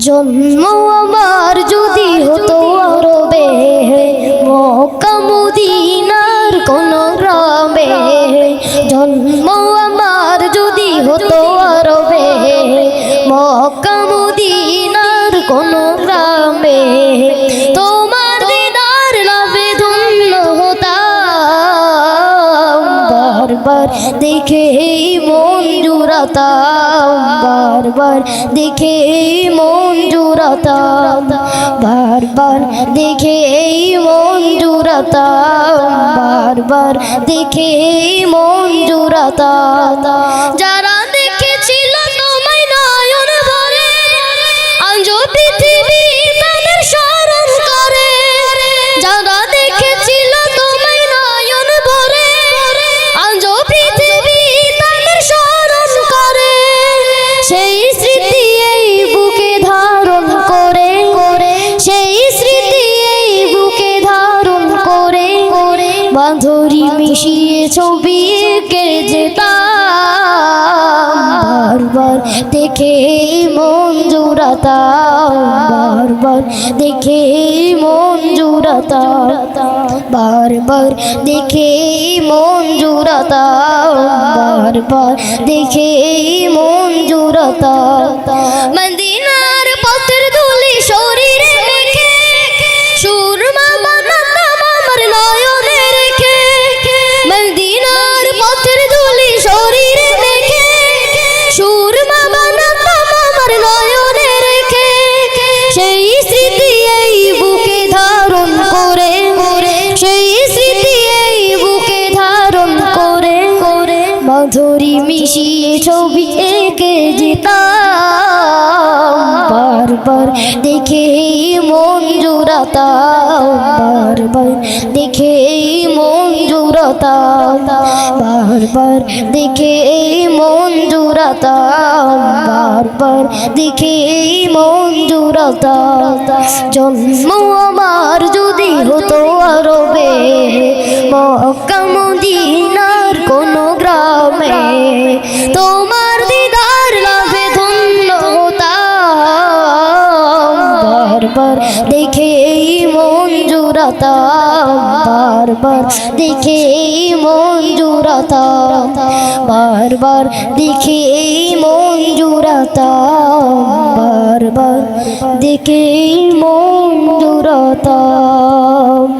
জন্ম আমার যদি হতো আরবে, মক্কা মদিনার কোন গ্রামে। জন্ম আমার যদি হতো আরবে, মক্কা মদিনার কোন গ্রামে। তোমার দিদার লাভে ধন্য হতাম, বারবার দেখে মন জুড়াতাম, বারবার দেখে মন জুড়াতাম, বারবার দেখে মন জুড়াতাম, বারবার দেখে মন জুড়াতাম। যারা দেখেছিল তোমায় নয়ন ভরে, আজ পৃথিবী তাদের স্মরণ করে। যারা দেখেছিল তোমায় নয়ন ভরে, আজ পৃথিবী তাদের স্মরণ করে। সেই স্মৃতি এই বুকে ধারণ করে, সেই স্মৃতি এই বুকে ধারণ করে, বাঁধরি মিশিয়ে ছবি এঁকে যেতাম, বারবার দেখে মন জুড়াতাম, বারবার দেখে মন জুড়াতাম, বারবার দেখে মন জুড়াতাম, বারবার দেখে মন জুড়াতাম। মদিনার পথের ধুলি শরীরে মেখে, সুরমা বানাতাম আমার নয়নে রেখে। মদিনার পথের ধুলি শরীরে মেখে, সুরমা বানাতাম আমার নয়নে রেখে। সেই স্মৃতি এই বুকে ধারণ করে, সেই স্মৃতি এই বুকে ধারণ করে, মাধুরী মিশিয়ে ছবি এঁকে যেতাম, বারবার দেখে মন জুড়াতাম, বারবার দেখে মন জুড়াতাম, বারবার দেখে মন জুড়াতাম, বারবার দেখে মন জুড়াতাম। জন্ম আমার যদি হতো আরবে, মক্কা মদিনার কোন গ্রামে। তোমার দিদার লাভে ধন্য হতাম, বারবার দেখে মন জুড়াতাম, বারবার দেখে মন জুড়াতাম, বারবার দেখে মন জুড়াতাম, বারবার দেখে মন জুড়াতাম।